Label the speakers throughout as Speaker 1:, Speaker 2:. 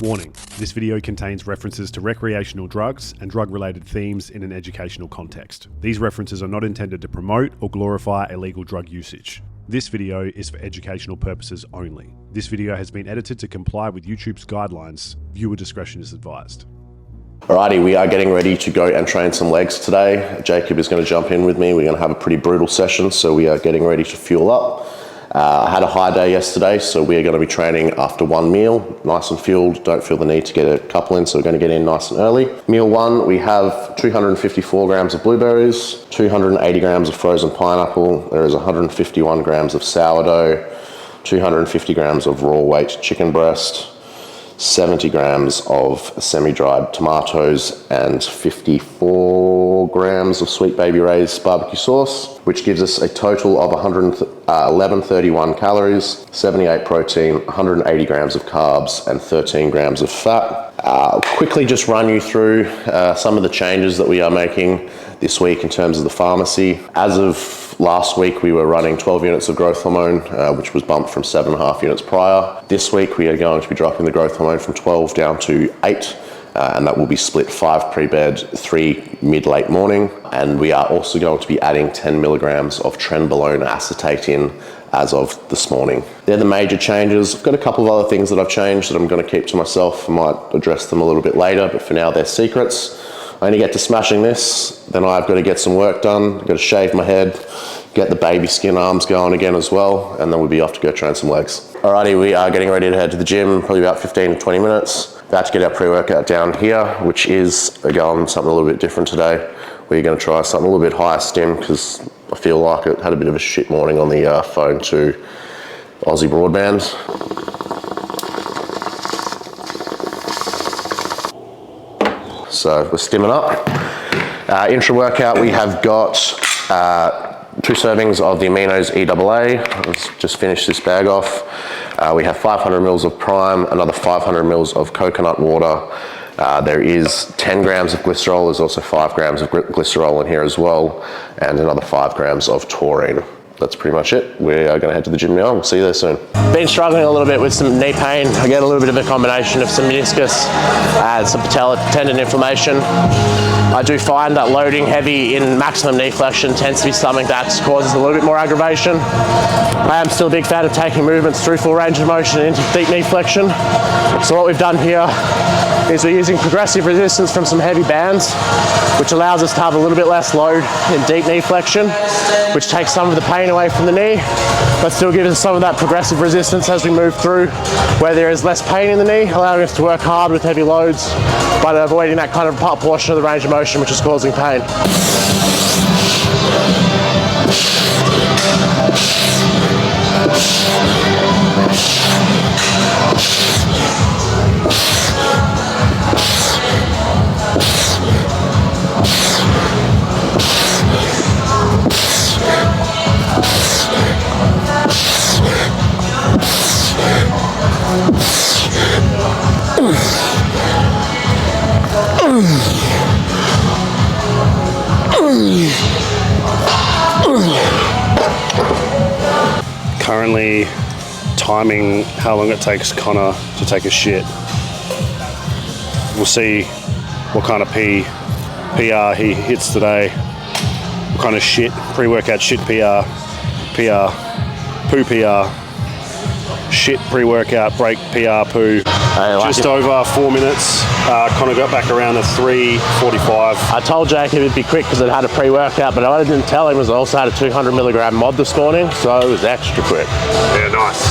Speaker 1: Warning, this video contains references to recreational drugs and drug-related themes in an educational context. These references are not intended to promote or glorify illegal drug usage. This video is for educational purposes only. This video has been edited to comply with YouTube's guidelines. Viewer discretion is advised.
Speaker 2: Alrighty, we are getting ready to go and train some legs today. Jacob is going to jump in with me. We're going to have a pretty brutal session, so we are getting ready to fuel up. I had a high day yesterday, so we are going to be training after one meal, nice and fueled. Don't feel the need to get a couple in, so we're going to get in nice and early. Meal one, we have 254 grams of blueberries, 280 grams of frozen pineapple. There is 151 grams of sourdough, 250 grams of raw weight chicken breast, 70 grams of semi-dried tomatoes, and 54 grams of Sweet Baby Ray's barbecue sauce, which gives us a total of 1131 calories, 78 protein, 180 grams of carbs, and 13 grams of fat. I'll quickly just run you through some of the changes that we are making this week in terms of the pharmacy. As of last week, we were running 12 units of growth hormone, which was bumped from 7.5 units prior. This week, we are going to be dropping the growth hormone from 12 down to 8, and that will be split 5 pre-bed, 3 mid-late morning. And we are also going to be adding 10 milligrams of trenbolone acetate in as of this morning. They're the major changes. I've got a couple of other things that I've changed that I'm going to keep to myself. I might address them a little bit later, but for now, they're secrets. I only get to smashing this, then I've got to get some work done. I've got to shave my head, get the baby skin arms going again as well, and then we'll be off to go train some legs. Alrighty, we are getting ready to head to the gym, probably about 15 to 20 minutes. About to get our pre-workout down here, which is, again, something a little bit different today. We're going to try something a little bit higher stim because I feel like it had a bit of a shit morning on the phone to Aussie Broadband. So we're stimming up. Intra-workout, we have got 2 servings of the Aminos EAA. Let's just finish this bag off. We have 500 mils of Prime, another 500 mils of coconut water. There is 10 grams of glycerol. There's also 5 grams of glycerol in here as well, and another 5 grams of taurine. That's pretty much it. We are going to head to the gym now. We'll see you there soon. Been struggling a little bit with some knee pain. I get a little bit of a combination of some meniscus and some patella tendon inflammation. I do find that loading heavy in maximum knee flexion tends to be something that causes a little bit more aggravation. I am still a big fan of taking movements through full range of motion into deep knee flexion. So what we've done here is we're using progressive resistance from some heavy bands, which allows us to have a little bit less load in deep knee flexion, which takes some of the pain away from the knee, but still gives us some of that progressive resistance as we move through where there is less pain in the knee, allowing us to work hard with heavy loads, but avoiding that kind of portion of the range of motion which is causing pain.
Speaker 1: Currently timing how long it takes Connor to take a shit. We'll see what kind of PR he hits today. What kind of shit, pre-workout shit PR, poo PR, shit pre-workout break PR poo. Just over 4 minutes. Connor got back around at 3:45.
Speaker 2: I told Jacob it'd be quick because it had a pre-workout, but what I didn't tell him was I also had a 200 milligram mod this morning, so it was extra quick.
Speaker 1: Yeah, nice.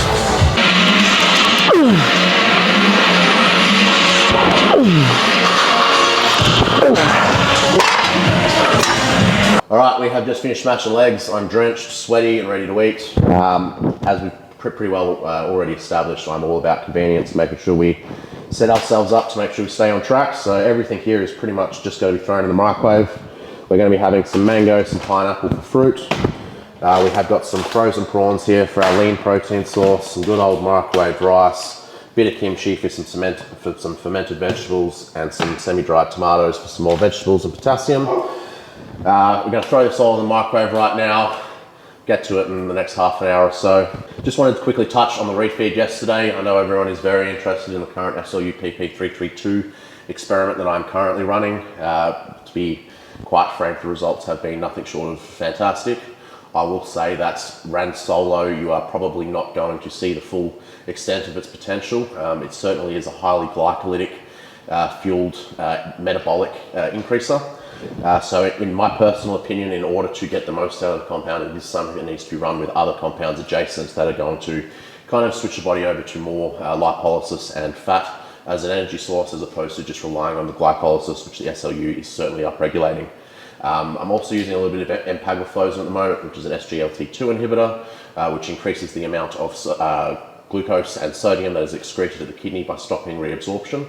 Speaker 2: All right, we have just finished smashing legs. I'm drenched, sweaty, and ready to eat. As we've pretty well already established, I'm all about convenience, making sure we set ourselves up to make sure we stay on track. So everything here is pretty much just going to be thrown in the microwave. We're going to be having some mango, some pineapple for fruit. We have got some frozen prawns here for our lean protein sauce, some good old microwaved rice, bit of kimchi for some fermented vegetables, and some semi-dried tomatoes for some more vegetables and potassium. We're going to throw this all in the microwave right now. get to it in the next half an hour or so. Just wanted to quickly touch on the refeed yesterday. I know everyone is very interested in the current SLU PP332 experiment that I'm currently running. To be quite frank, the results have been nothing short of fantastic. I will say that ran solo, you are probably not going to see the full extent of its potential. It certainly is a highly glycolytic fueled metabolic increaser. So in my personal opinion, in order to get the most out of the compound, it is something that needs to be run with other compounds adjacent that are going to kind of switch the body over to more lipolysis and fat as an energy source, as opposed to just relying on the glycolysis, which the SLU is certainly upregulating. I'm also using a little bit of empagliflozin at the moment, which is an SGLT2 inhibitor, which increases the amount of glucose and sodium that is excreted at the kidney by stopping reabsorption.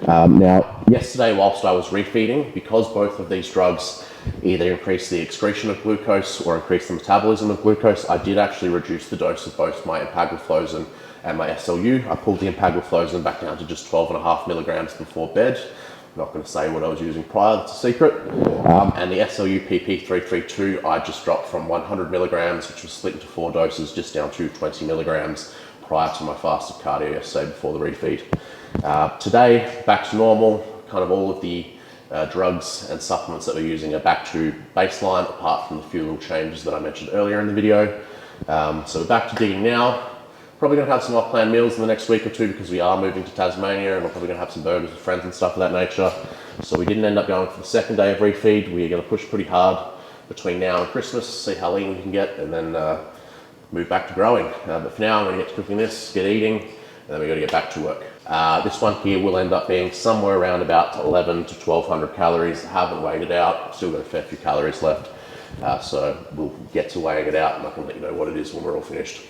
Speaker 2: Now, yesterday whilst I was refeeding, because both of these drugs either increase the excretion of glucose or increase the metabolism of glucose, I did actually reduce the dose of both my empagliflozin and my SLU. I pulled the empagliflozin back down to just 12.5 milligrams before bed. I'm not going to say what I was using prior, that's a secret. And the SLU PP332, I just dropped from 100 milligrams, which was split into 4 doses, just down to 20 milligrams prior to my fasted cardio yesterday before the refeed. Today, back to normal. Kind of all of the drugs and supplements that we're using are back to baseline, apart from the few little changes that I mentioned earlier in the video. So we're back to digging now. Probably going to have some off-plan meals in the next week or two because we are moving to Tasmania, and we're probably going to have some burgers with friends and stuff of that nature. So we didn't end up going for the second day of refeed. We're going to push pretty hard between now and Christmas, see how lean we can get, and then move back to growing. But for now, I'm going to get to cooking this, get eating, and then we've got to get back to work. This one here will end up being somewhere around about 11 to 1200 calories. I haven't weighed it out. I've still got a fair few calories left. So we'll get to weighing it out, and I can let you know what it is when we're all finished.